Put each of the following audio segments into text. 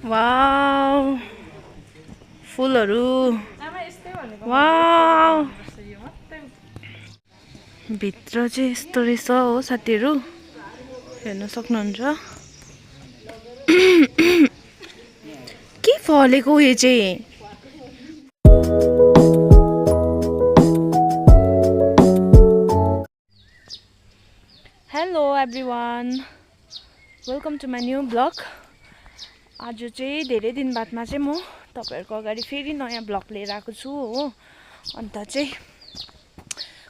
wow फुलहरु wow भित्र चाहिँ यस्तो रहेछ हो साथीहरु हेर्न सक्नुहुन्छ के फलेको यो चाहिँ hello everyone welcome to my new blog आज चाहिँ धेरै दिन बादमा चाहिँ म तपाईहरुको अगाडि फेरि नयाँ ब्लग लिएर आएको छु हो अन्त चाहिँ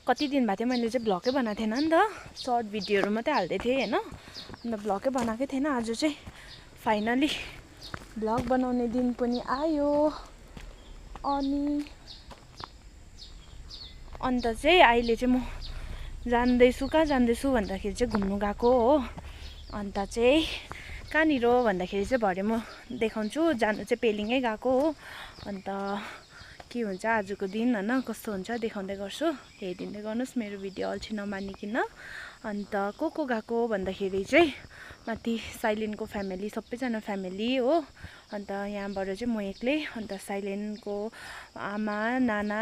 कति दिन बाद मैले चाहिँ ब्लगै बनाएको थिएन नि त सर्ट भिडियोहरु मात्रै हाल्दै थिएँ हैन अन्त ब्लगै बनाएकै थिएन आज चाहिँ फाइनली ब्लग बनाउने दिन पनि आयो अन्त चाहिँ अहिले चाहिँ म जान्दैछु कहाँ जान्दैछु भन्दाखेरि चाहिँ घुम्नु गएको हो अन्त चाहिँ कहाँनिर भन्दाखेरि चाहिँ भरे म देखाउँछु जानु चाहिँ पेलिङै गएको हो अन्त के हुन्छ आजको दिन हैन कस्तो हुन्छ देखाउँदै गर्छु हेरिदिँदै गर्नुस् मेरो भिडियो अल्छी नमानिकिन अन्त को गएको भन्दाखेरि चाहिँ माथि साइलेनको फ्यामिली सबैजना फ्यामिली हो अन्त यहाँबाट चाहिँ म एक्लै अन्त साइलेनको आमा नाना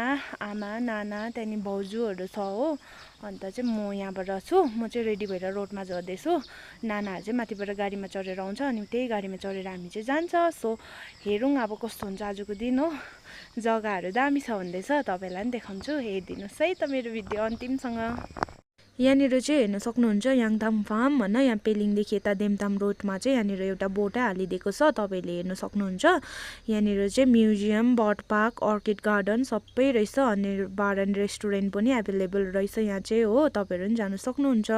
त्यहाँनि भाउजूहरु छ हो अन्त चाहिँ म यहाँबाट छु म चाहिँ रेडी भएर रोडमा झर्दैछु नानाहरु चाहिँ माथिबाट गाडीमा चढेर आउँछ अनि त्यही गाडीमा चढेर हामी चाहिँ जान्छ सो हेरौँ अब कस्तो हुन्छ आजको दिन हो जग्गाहरु दामी छ भन्दैछ तपाईलाई पनि देखाउँछु हेरिदिनुस् है त मेरो भिडियो अन्तिमसँग यहाँनिर चाहिँ हेर्न सक्नुहुन्छ याङथाङ फार्म हैन यहाँ पेलिङदेखि यता देमताम रोडमा चाहिँ यहाँनिर एउटा बोर्डै हालिदिएको छ तपाईले हेर्न सक्नुहुन्छ यहाँनिर चाहिँ museum bird park orchid garden सबै रहेछ अनि बार एन्ड रेस्टुरेन्ट पनि अवेलेबल रहेछ यहाँ चाहिँ हो तपाईहरु पनि जान सक्नुहुन्छ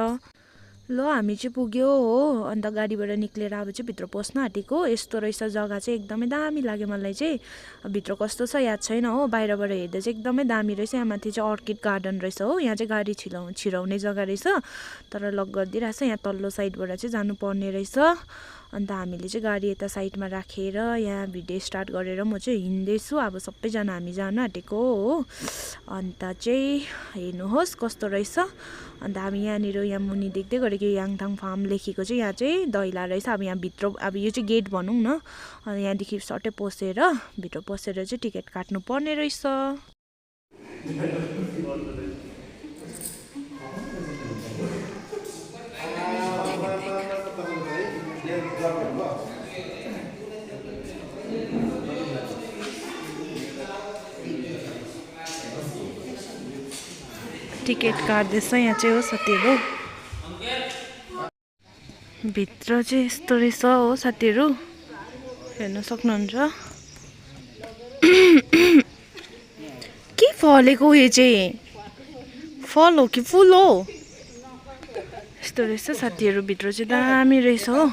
ल हामी चाहिँ पुग्यो हो अन्त गाडीबाट निक्लेर अब चाहिँ भित्र पस्न आँटेको यस्तो रहेछ जग्गा चाहिँ एकदमै दामी लाग्यो मलाई चाहिँ भित्र कस्तो छ याद छैन हो बाहिरबाट हेर्दा चाहिँ एकदमै दामी रहेछ यहाँ माथि चाहिँ अर्किड गार्डन रहेछ हो यहाँ चाहिँ गाडी छिराउने जग्गा रहेछ तर लक गरिदिइरहेछ यहाँ तल्लो साइडबाट चाहिँ जानुपर्ने रहेछ अन्त हामीले चाहिँ गाडी यता साइडमा राखेर यहाँ भिडियो स्टार्ट गरेर म चाहिँ हिँड्दैछु अब सबैजना हामी जान आँटेको हो अन्त चाहिँ हेर्नुहोस् कस्तो रहेछ अन्त हामी यहाँनिर यहाँ मुनि देख्दै गरेको याङथाङ फार्म लेखेको चाहिँ यहाँ चाहिँ दैला रहेछ अब यहाँ भित्र अब यो चाहिँ गेट भनौँ न अनि यहाँदेखि सट्टै पसेर भित्र पसेर चाहिँ टिकट काट्नु पर्ने रहेछ टिकट काट्दैछ यहाँ चाहिँ हो साथीहरु भित्र चाहिँ यस्तो रहेछ हो साथीहरु हेर्न सक्नुहुन्छ के फलेको यो चाहिँ फल हो कि फुल हो यस्तो रहेछ साथीहरु भित्र चाहिँ दामी रहेछ हो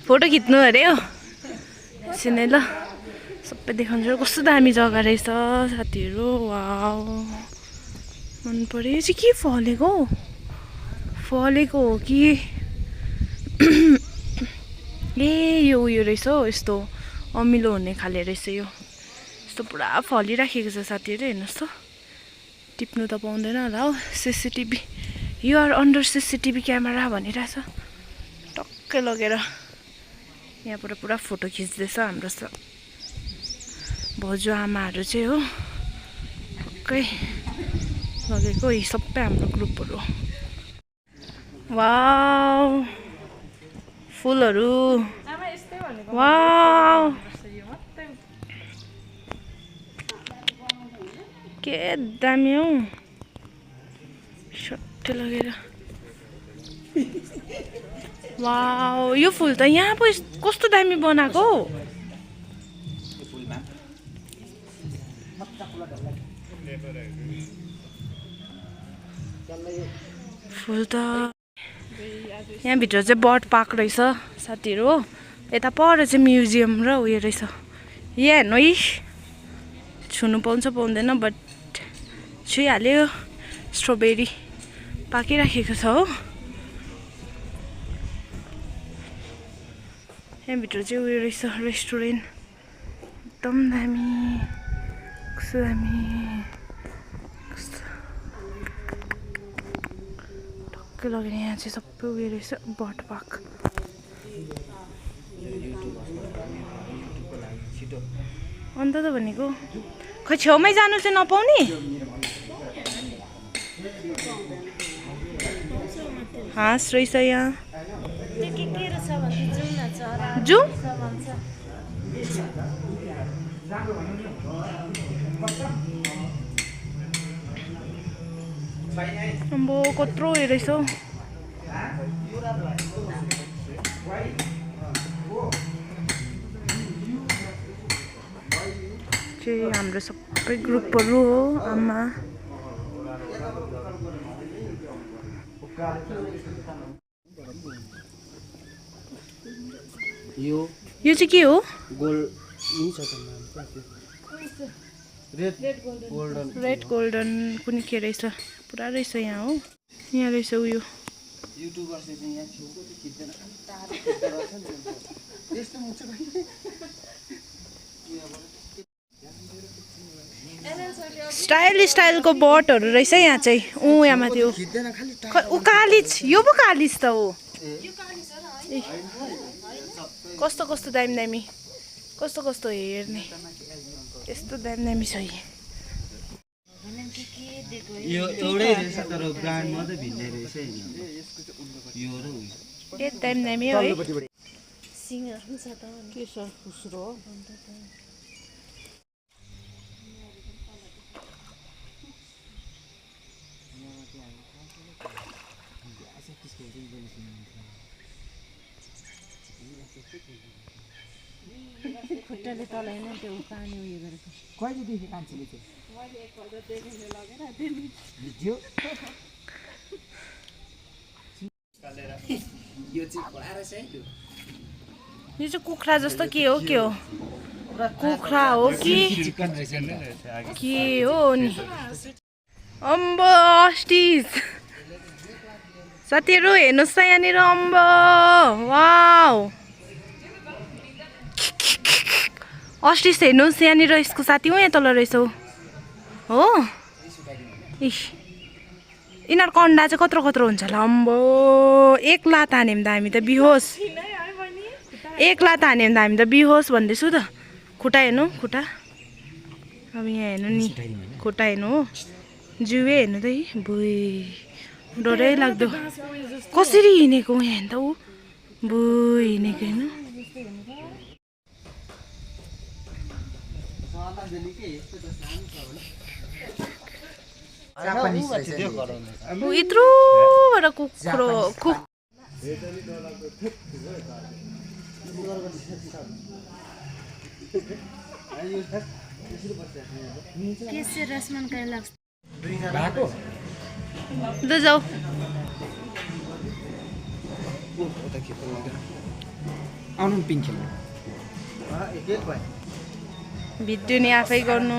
फोटो खिच्नु अरे हो सिनै ल सबै देखाउँछु कस्तो दामी जग्गा रहेछ साथीहरु वाउ मन पर्यो यो चाहिँ के फलेको हो कि ए यो उयो रहेछ हो यस्तो अमिलो हुने खाले रहेछ यो यस्तो पुरा फलिराखेको छ साथीहरु हेर्नुस् त टिप्नु त पाउँदैन होला हो CCTV you are under CCTV camera भनिरहेछ टक्कै लगेर यहाँबाट पुरा फोटो खिच्दैछ हाम्रो भाउजू आमाहरु चाहिँ हो टक्कै लगेको यी सबै हाम्रो ग्रुपहरु वाउ फुलहरु वाउ के दामी हौ सट्टै लगेर वाउ यो फुल त यहाँ पो कस्तो दामी बनाएको हौ फुल त यहाँ भित्र चाहिँ बर्ड पार्क रहेछ साथीहरु हो यता पर चाहिँ म्युजियम र उयो रहेछ यहाँ हेर्नु है छुनु पाउँछ पाउँदैन बट छुइहाल्यो स्ट्रबेरी पाकिराखेको छ हो यहाँभित्र चाहिँ उयो रहेछ रेस्टुरेन्ट एकदम दामी कस्तो दामी टक्कै लगेर यहाँ चाहिँ सबै उयो रहेछ बट पार्क अन्त त भनेको खै छेउमै जानु चाहिँ नपाउने हाँस रहेछ यहाँ जाउँ अम्बो कत्रो उयो रहेछ हौ चाहिँ हाम्रो सबै ग्रुपहरू हो आमा यो चाहिँ के हो रेड गोल्डन कुनै के रहेछ पुरा रहेछ यहाँ हो यहाँ रहेछ उयो स्टाइलको बटहरू रहेछ यहाँ चाहिँ यहाँ माथि ऊ कालिज यो पो कालिज त हो कस्तो कस्तो दामी दामी कस्तो कस्तो हेर्ने यस्तो दामी दामी छ यो एउटै रहेछ तर ब्रान्ड मात्रै भिन्दै रहेछ यो र ए दामी दामी है सिङहरु छ त के छ खुसरो खुट्टाले तलाइन त्यो पानी उयो गरेको कहिले देखे कान्छीले चाहिँ मैले एकपल्ट देखेर लगेर दिनु भिडियो यो चाहिँ खडा रहेछ है त्यो यो चाहिँ कुखुरा जस्तो के हो कुखुरा हो कि चिकन रहेछ के हो नि अम्बो अस्टिस साथीहरू हेर्नुहोस् त यहाँनिर अम्बो वाउ अस्टिस हेर्नुहोस् यहाँनिर यसको साथी हो यहाँ तल रहेछ हो इस यिनीहरूको अन्डा चाहिँ कत्रो कत्रो हुन्छ होला अम्बो एक लात हान्यो भने त हामी त बिहोस एक लात हान्यो भने त हामी त बिहोस भन्दैछु त खुट्टा हेर्नु खुट्टा अब यहाँ हेर्नु नि खुट्टा हेर्नु हो जिउै हेर्नु त बुई डरै लाग्दो कसरी हिँडेको यहाँ हेर्नु त ऊ बुई हिँडेको हेर्नु यत्रोबाट कुखुरो केसे रसमान काय लाग्छ जाऊ आउनु पिङ खेल्नु भिडियो नि आफै गर्नु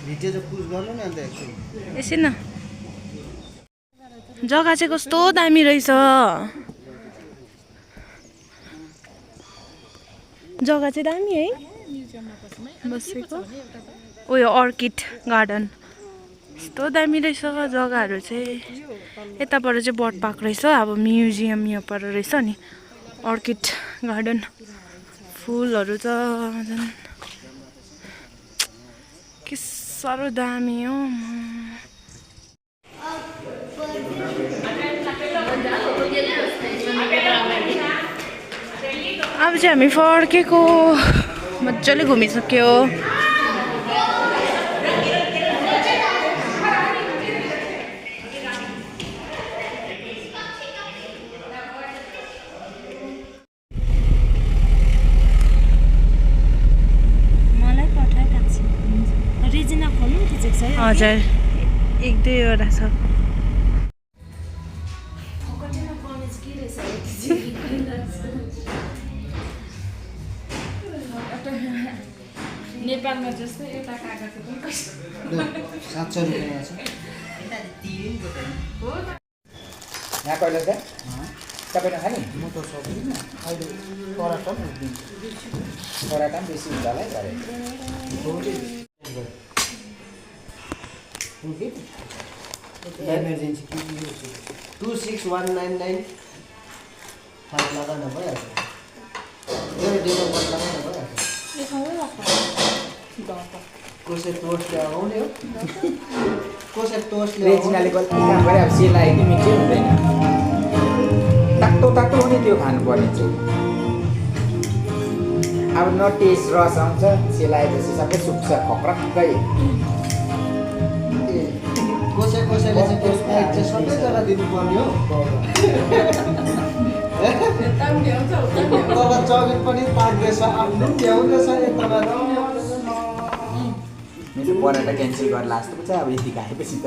भिडियो चाहिँ पुस गर्नु नि अन्त एकछिन न जग्गा चाहिँ कस्तो दामी रहेछ जग्गा चाहिँ दामी है बसेको उयो अर्किड गार्डन यस्तो दामी रहेछ जग्गाहरू चाहिँ यताबाट चाहिँ बट पार्क रहेछ अब म्युजियम यहाँबाट रहेछ नि अर्किड गार्डन फुलहरू त के साह्रो दामी हो अब चाहिँ हामी फर्केको मजाले घुमिसक्यो हजुर एक दुईवटा छ नेपालमा जस्तो एउटा कागज पनि 700 रुपैयाँ छ यहाँ कहिले त तपाईले खाने म त सक्दिनँ अहिले पराठा पनि दिन्छु पराठा पनि बेसी हुन्छ होला है घरे इमर्जेन्सी के 26199 फाइल लगाउन भइहाल्छ यो डेट अफ बर्थ लगाउन भइहाल्छ कसै टोस्ट लगाउने हो कसै टोस्ट रेजिनाले कति काम गरे अब सेलाए कि मिठै हुँदैन तातो तातो हुने त्यो खानु पर्ने चाहिँ अब न टेस्ट रस आउँछ सेलाएपछि सबै सुक्छ खक्रक्कै कसैले चाहिँ त्यो प्याक चाहिँ सबैजना दिनुपर्ने हो तल चौबिन पनि पाक्दैछ आफ्नो पनि भ्याउँदैछ यताबाट मेरो पराठा क्यान्सल गर्ला जस्तो पो छ अब यति खाएपछि त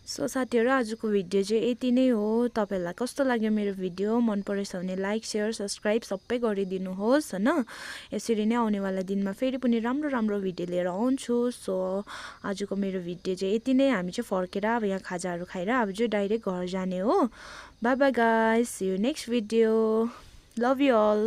सो साथीहरू आजको भिडियो चाहिँ यति नै हो तपाईहरुलाई कस्तो लाग्यो मेरो भिडियो मन परेछ भने लाइक शेयर सब्स्क्राइब सबै गरिदिनुहोस् हैन यसरी नै आउनेवाला दिनमा फेरि पनि राम्रो राम्रो भिडियो लिएर आउँछु सो आजको मेरो भिडियो चाहिँ यति नै हामी चाहिँ फर्केर अब यहाँ खाजाहरू खाएर अब चाहिँ डाइरेक्ट घर जाने हो bye bye guys see you next video love you all